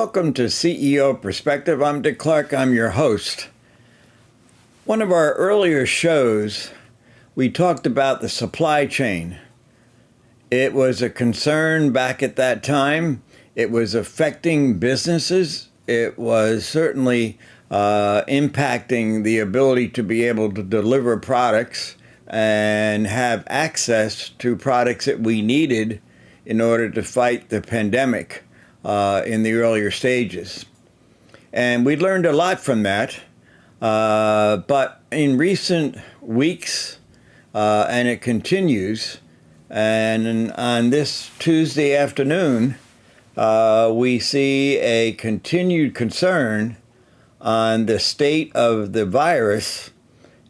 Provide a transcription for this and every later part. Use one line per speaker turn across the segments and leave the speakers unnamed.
Welcome to CEO Perspective. I'm Dick Clark. I'm your host. One of our earlier shows, we talked about the supply chain. It was a concern back at that time. It was affecting businesses. It was certainly impacting the ability to be able to deliver products and have access to products that we needed in order to fight the pandemic in the earlier stages. And we learned a lot from that. But in recent weeks, and it continues, and on this Tuesday afternoon, we see a continued concern on the state of the virus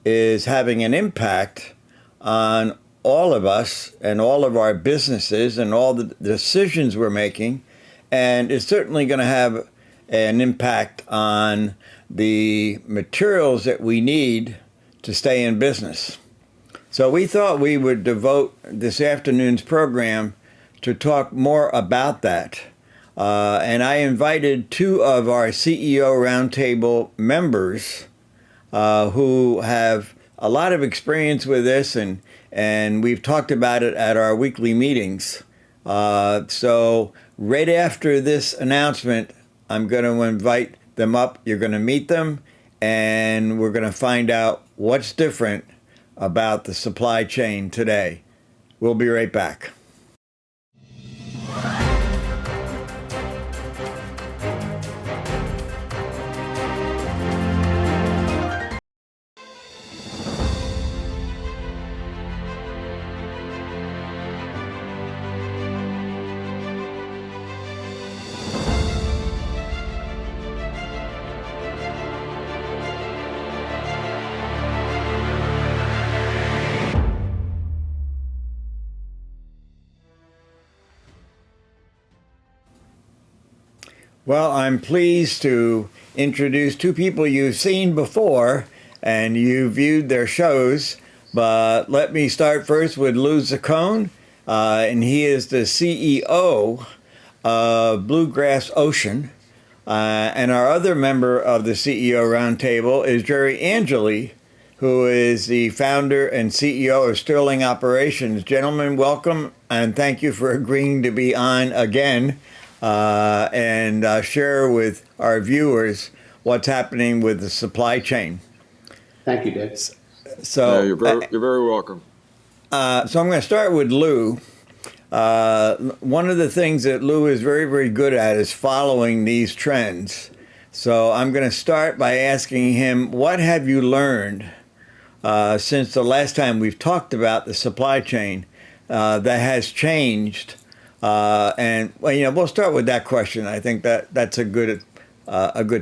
is having an impact on all of us and all of our businesses and all the decisions we're making. And it's certainly going to have an impact on the materials that we need to stay in business. So we thought we would devote this afternoon's program to talk more about that. And I invited two of our CEO Roundtable members who have a lot of experience with this, and we've talked about it at our weekly meetings. So right after this announcement, I'm going to invite them up. You're going to meet them, and we're going to find out what's different about the supply chain today. We'll be right back. Well, I'm pleased to introduce two people you've seen before and you viewed their shows, but let me start first with Lou Zaccone, and he is the CEO of Bluegrass Ocean. And our other member of the CEO Roundtable is Angeli, who is the founder and CEO of Stirling Operations. Gentlemen, welcome, and thank you for agreeing to be on again. And share with our viewers what's happening with the supply chain.
Thank you, Dick.
So
you're very welcome.
So I'm going to start with Lou. One of the things that Lou is very, very good at is following these trends. So I'm going to start by asking him, what have you learned since the last time we've talked about the supply chain that has changed? And well, we'll start with that question. I think that's a good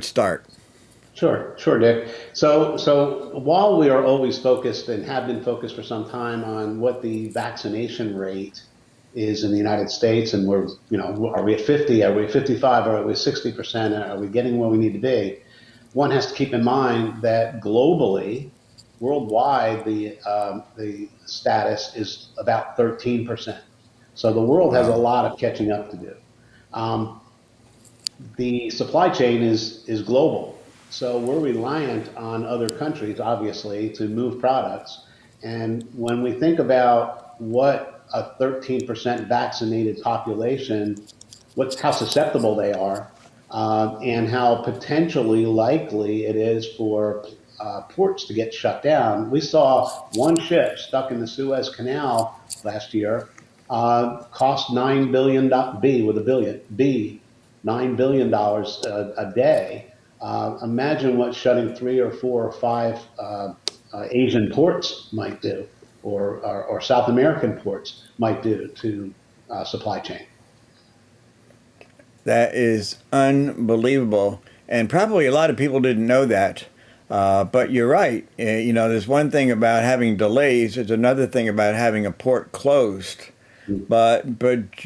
start.
Sure, Dick. So while we are always focused and have been focused for some time on what the vaccination rate is in the United States, and we're, are we at 50? Are we at 55? Are we at 60%? Are we getting where we need to be? One has to keep in mind that globally, worldwide, the status is about 13%. So the world has a lot of catching up to do. The supply chain is global. So we're reliant on other countries, obviously, to move products. And when we think about what a 13% vaccinated population, how susceptible they are, and how potentially likely it is for ports to get shut down. We saw one ship stuck in the Suez Canal last year, cost $9 billion, $9 billion a day. Imagine what shutting 3 or 4 or 5 Asian ports might do, or South American ports might do to supply chain.
That is unbelievable. And probably a lot of people didn't know that. But you're right. There's one thing about having delays. There's another thing about having a port closed. But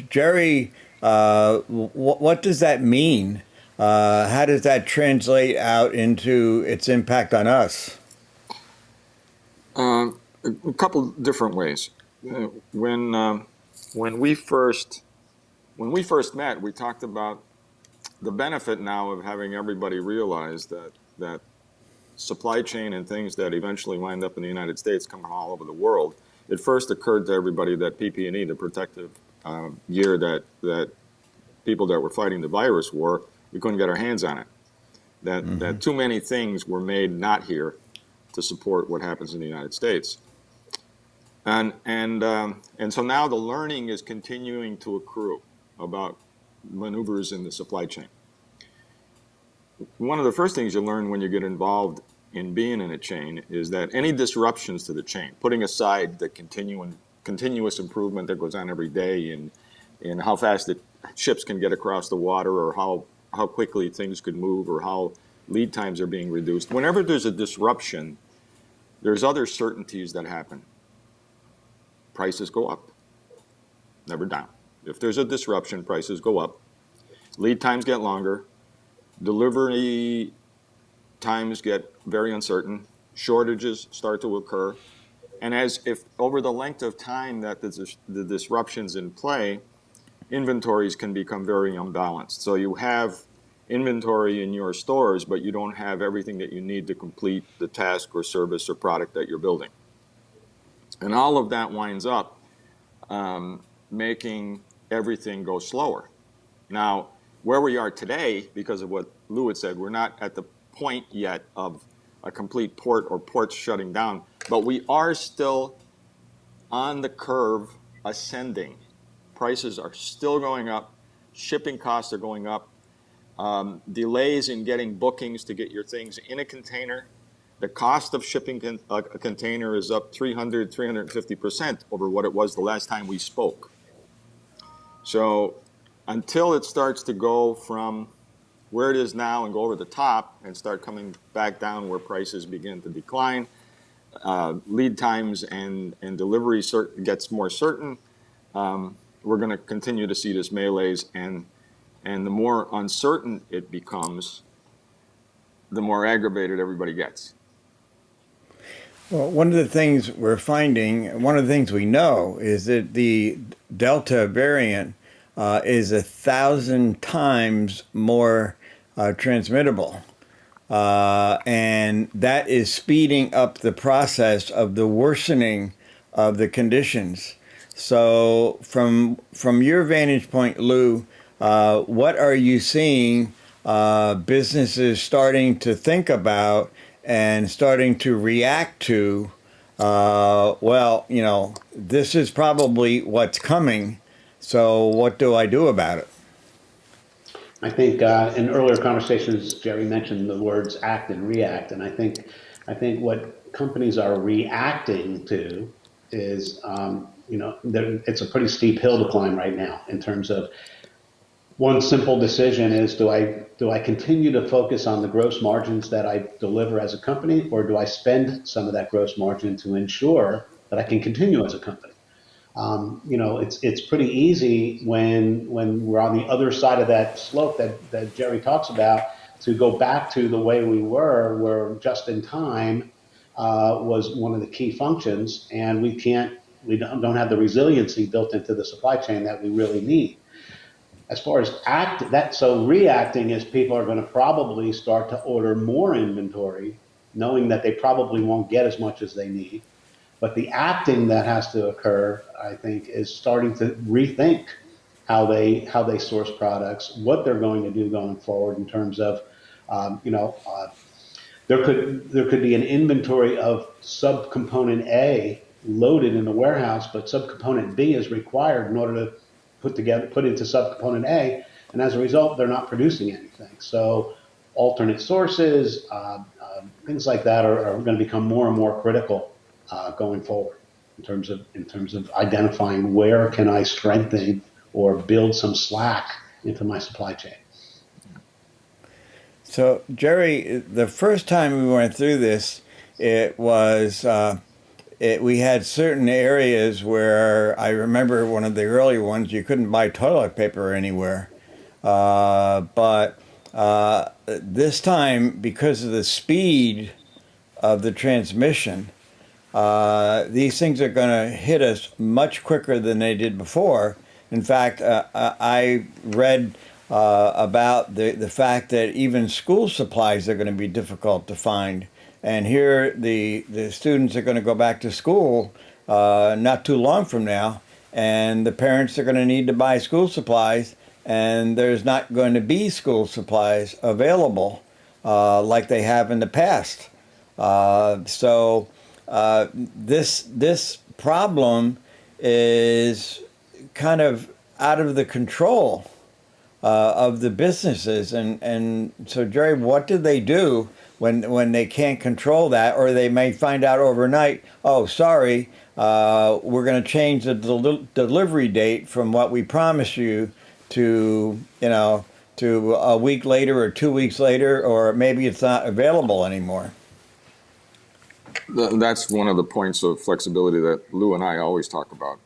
Jerry, what does that mean? How does that translate out into its impact on us?
A couple different ways. When we first met, we talked about the benefit now of having everybody realize that supply chain and things that eventually wind up in the United States come from all over the world. It first occurred to everybody that PPE, the protective gear that people that were fighting the virus wore, we couldn't get our hands on it. That too many things were made not here to support what happens in the United States. And so now the learning is continuing to accrue about maneuvers in the supply chain. One of the first things you learn when you get involved in being in a chain is that any disruptions to the chain, putting aside the continuous improvement that goes on every day in how fast the ships can get across the water, or how quickly things could move, or how lead times are being reduced. Whenever there's a disruption, there's other certainties that happen. Prices go up, never down. If there's a disruption, prices go up. Lead times get longer. Delivery times get very uncertain. Shortages start to occur. And as if over the length of time that the disruption's in play, inventories can become very unbalanced. So you have inventory in your stores, but you don't have everything that you need to complete the task or service or product that you're building. And all of that winds up making everything go slower. Now, where we are today, because of what Lou had said, we're not at the point yet of a complete port or ports shutting down, but we are still on the curve ascending. Prices are still going up. Shipping costs are going up. Delays in getting bookings to get your things in a container. The cost of shipping a container is up 350% over what it was the last time we spoke. So until it starts to go from where it is now and go over the top and start coming back down where prices begin to decline, lead times and delivery gets more certain, we're going to continue to see this melees, and the more uncertain it becomes, the more aggravated everybody gets.
Well, one of the things we're finding, one of the things we know is that the Delta variant is 1,000 times more transmittable. And that is speeding up the process of the worsening of the conditions. So from your vantage point, Lou, what are you seeing businesses starting to think about and starting to react to? Well, you know, this is probably what's coming. So what do I do about it?
I think in earlier conversations, Jerry mentioned the words act and react, and I think what companies are reacting to is, it's a pretty steep hill to climb right now in terms of one simple decision is do I continue to focus on the gross margins that I deliver as a company, or do I spend some of that gross margin to ensure that I can continue as a company? It's pretty easy when we're on the other side of that slope that Jerry talks about to go back to the way we were, where just in time was one of the key functions, and we don't have the resiliency built into the supply chain that we really need. As far as reacting is people are going to probably start to order more inventory, knowing that they probably won't get as much as they need. But the acting that has to occur, I think, is starting to rethink how they source products, what they're going to do going forward in terms of, there could be an inventory of subcomponent A loaded in the warehouse, but subcomponent B is required in order to put into subcomponent A, and as a result, they're not producing anything. So alternate sources, things like that are going to become more and more critical going forward in terms of identifying where can I strengthen or build some slack into my supply chain.
So, Jerry, the first time we went through this, it was we had certain areas where I remember one of the early ones, you couldn't buy toilet paper anywhere. But this time, because of the speed of the transmission, these things are going to hit us much quicker than they did before. In fact, I read about the fact that even school supplies are going to be difficult to find. And here the students are going to go back to school not too long from now, and the parents are going to need to buy school supplies, and there's not going to be school supplies available like they have in the past. This problem is kind of out of the control of the businesses, and so Jerry, what do they do when they can't control that, or they may find out overnight? Oh, sorry, we're going to change the delivery date from what we promised you to to a week later or 2 weeks later, or maybe it's not available anymore.
That's one of the points of flexibility that Lou and I always talk about.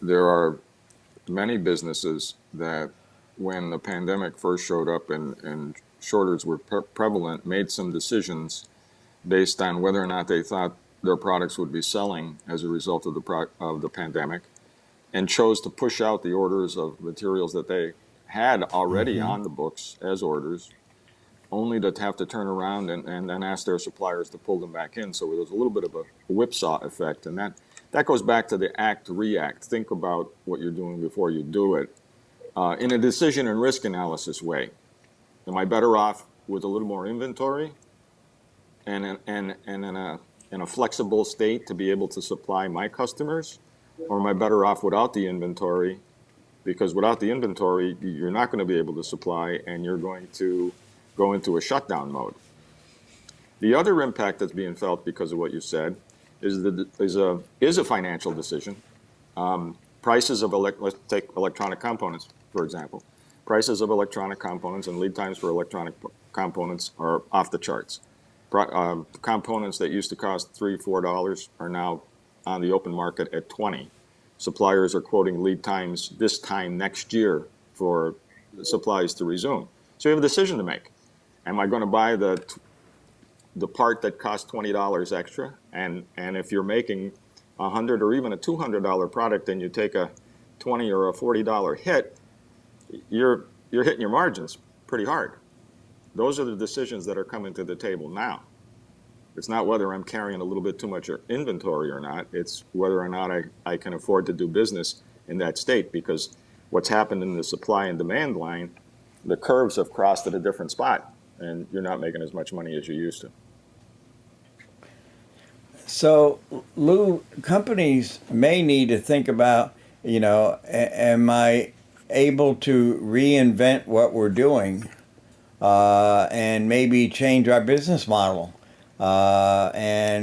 There are many businesses that, when the pandemic first showed up and shortages were prevalent, made some decisions based on whether or not they thought their products would be selling as a result of the pandemic, and chose to push out the orders of materials that they had already on the books as orders, only to have to turn around and then ask their suppliers to pull them back in. So there was a little bit of a whipsaw effect, and that goes back to the act to react. Think about what you're doing before you do it. In a decision and risk analysis way, am I better off with a little more inventory and in a flexible state to be able to supply my customers, or am I better off without the inventory? Because without the inventory, you're not going to be able to supply, and you're going to go into a shutdown mode. The other impact that's being felt because of what you said is a financial decision. Prices of let's take electronic components, for example. Prices of electronic components and lead times for electronic components are off the charts. Components that used to cost $3-4 are now on the open market at $20. Suppliers are quoting lead times this time next year for supplies to resume. So you have a decision to make. Am I going to buy the part that costs $20 extra? And if you're making $100 or even a $200 product and you take a $20 or a $40 hit, you're hitting your margins pretty hard. Those are the decisions that are coming to the table now. It's not whether I'm carrying a little bit too much inventory or not. It's whether or not I can afford to do business in that state, because what's happened in the supply and demand line, the curves have crossed at a different spot, and you're not making as much money as you used to.
So, Lou, companies may need to think about, am I able to reinvent what we're doing and maybe change our business model? I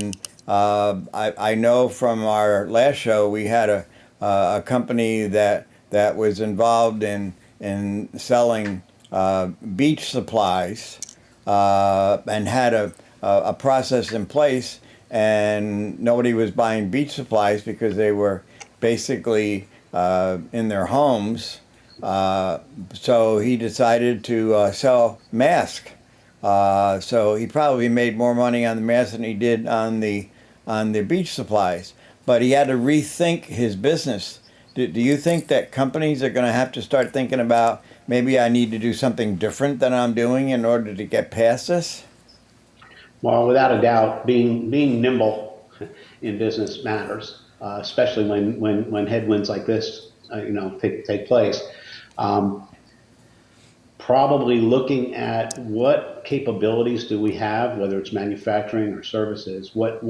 know from our last show we had a company that was involved in selling beach supplies and had a process in place, and nobody was buying beach supplies because they were basically in their homes. So he decided to sell masks. So he probably made more money on the masks than he did on the beach supplies. But he had to rethink his business. Do you think that companies are going to have to start thinking about, maybe I need to do something different than I'm doing in order to get past this?
Well, without a doubt, being nimble in business matters, especially when headwinds like this, take place. Probably looking at what capabilities do we have, whether it's manufacturing or services, what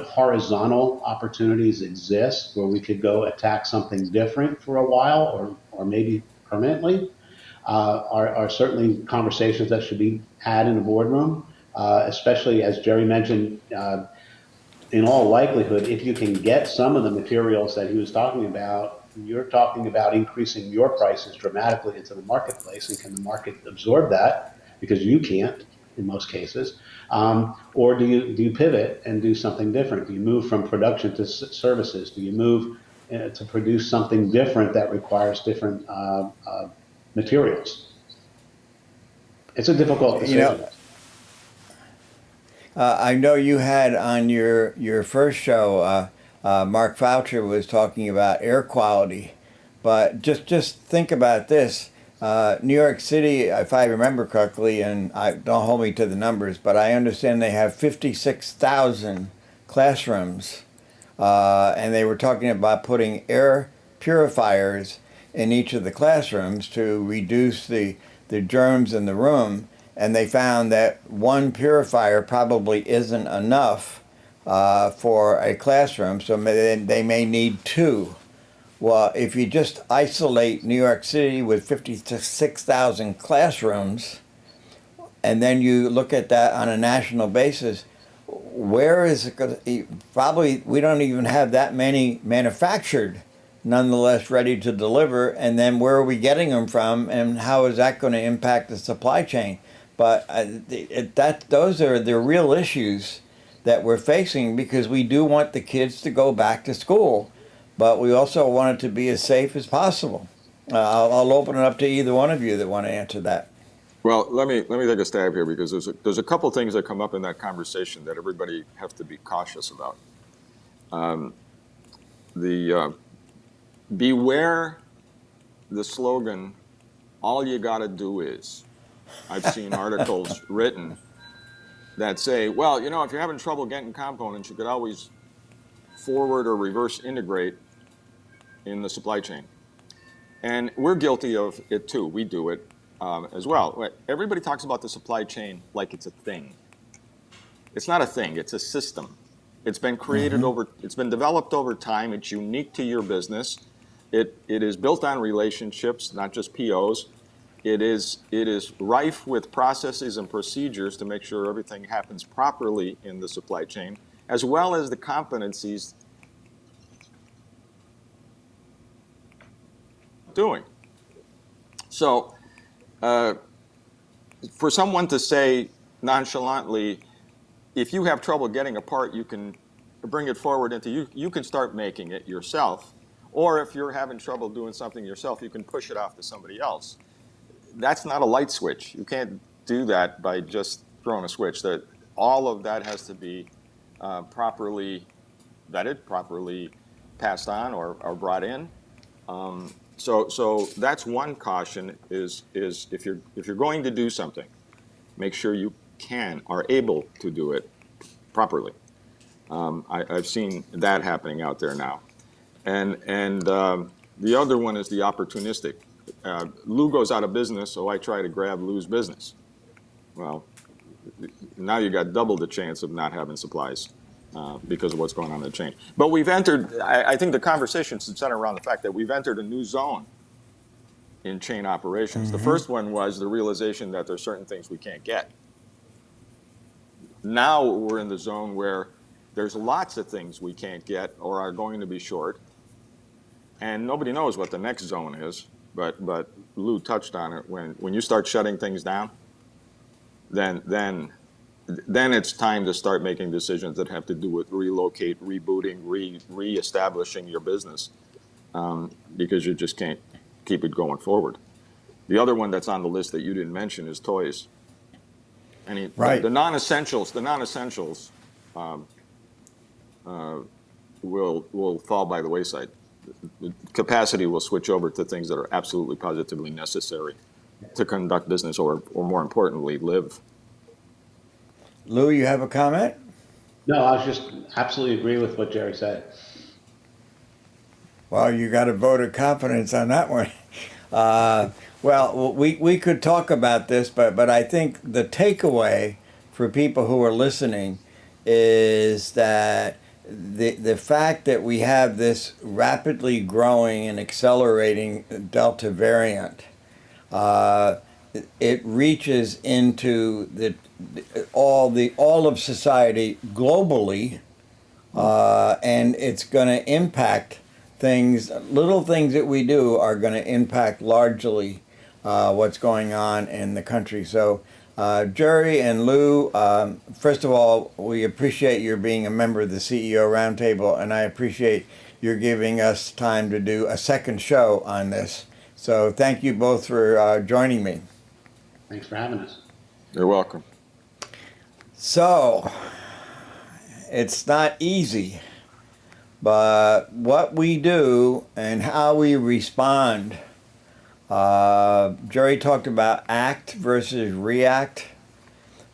horizontal opportunities exist where we could go attack something different for a while or maybe permanently, are certainly conversations that should be had in a boardroom, especially as Jerry mentioned, in all likelihood, if you can get some of the materials that he was talking about, you're talking about increasing your prices dramatically into the marketplace, and can the market absorb that? Because you can't in most cases. Or do you pivot and do something different? Do you move from production to services? Do you move to produce something different that requires different materials? It's a difficult decision.
I know you had on your first show, Mark Foucher was talking about air quality, but just think about this. New York City, if I remember correctly, and don't hold me to the numbers, but I understand they have 56,000 classrooms, and they were talking about putting air purifiers in each of the classrooms to reduce the germs in the room, and they found that one purifier probably isn't enough for a classroom, so they may need two. Well, if you just isolate New York City with 56,000 classrooms, and then you look at that on a national basis, where is it going to? Probably we don't even have that many manufactured, nonetheless ready to deliver. And then where are we getting them from, and how is that going to impact the supply chain? But those are the real issues that we're facing, because we do want the kids to go back to school, but we also want it to be as safe as possible. I'll open it up to either one of you that want to answer that.
Well, let me take a stab here, because there's a couple things that come up in that conversation that everybody have to be cautious about. Beware the slogan, "All you got to do is." I've seen articles written that say, well, you know, if you're having trouble getting components, you could always forward or reverse integrate in the supply chain. And we're guilty of it too. We do it as well. Everybody talks about the supply chain like it's a thing. It's not a thing, it's a system. It's been created it's been developed over time. It's unique to your business. It is built on relationships, not just POs. It is rife with processes and procedures to make sure everything happens properly in the supply chain, as well as the competencies doing. So for someone to say nonchalantly, if you have trouble getting a part, you can bring it forward into you can start making it yourself. Or if you're having trouble doing something yourself, you can push it off to somebody else. That's not a light switch. You can't do that by just throwing a switch. That all of that has to be properly vetted, properly passed on or brought in. So that's one caution: is if you're going to do something, make sure you are able to do it properly. I've seen that happening out there now, and the other one is the opportunistic. Lou goes out of business, so I try to grab Lou's business. Well, now you got double the chance of not having supplies because of what's going on in the chain. But we've entered, I think the conversation should center around the fact that we've entered a new zone in chain operations. The first one was the realization that there's certain things we can't get. Now we're in the zone where there's lots of things we can't get or are going to be short, and nobody knows what the next zone is. But Lou touched on it. When you start shutting things down, then it's time to start making decisions that have to do with relocate, rebooting, reestablishing your business, because you just can't keep it going forward. The other one that's on the list that you didn't mention is toys.
Right.
The non-essentials will fall by the wayside. The capacity will switch over to things that are absolutely positively necessary to conduct business or more importantly, live.
Lou, you have a comment?
No, I was just absolutely agree with what Jerry said.
Well, you got a vote of confidence on that one. Well, we could talk about this, but I think the takeaway for people who are listening is that the fact that we have this rapidly growing and accelerating Delta variant, it reaches into all of society globally, and it's going to impact things. Little things that we do are going to impact largely what's going on in the country. So, Jerry and Lou, first of all, we appreciate your being a member of the CEO Roundtable, and I appreciate your giving us time to do a second show on this. So thank you both for joining me.
Thanks for having us.
You're welcome.
So, it's not easy, but what we do and how we respond Jerry talked about act versus react.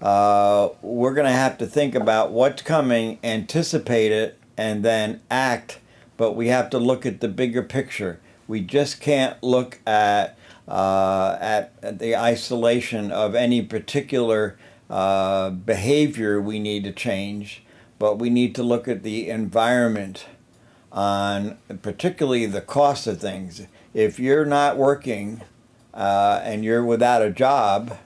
We're going to have to think about what's coming, anticipate it, and then act. But we have to look at the bigger picture. We just can't look at the isolation of any particular behavior we need to change, but we need to look at the environment on particularly the cost of things. If you're not working and you're without a job,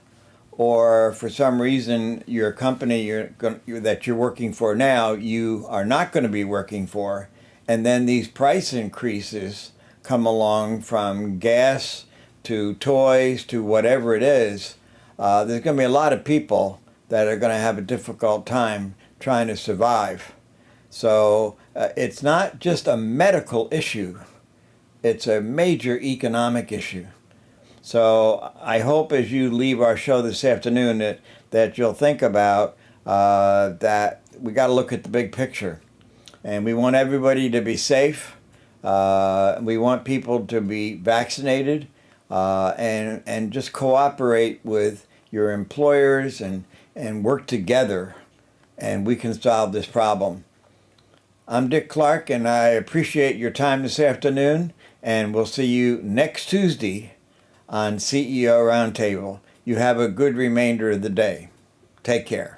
or for some reason your company that you're working for now, you are not going to be working for, and then these price increases come along from gas to toys to whatever it is, there's going to be a lot of people that are going to have a difficult time trying to survive. So it's not just a medical issue, it's a major economic issue. So I hope as you leave our show this afternoon that you'll think about that we got to look at the big picture. And we want everybody to be safe. We want people to be vaccinated and just cooperate with your employers and work together, and we can solve this problem. I'm Dick Clark, and I appreciate your time this afternoon, and we'll see you next Tuesday on CEO Roundtable. You have a good remainder of the day. Take care.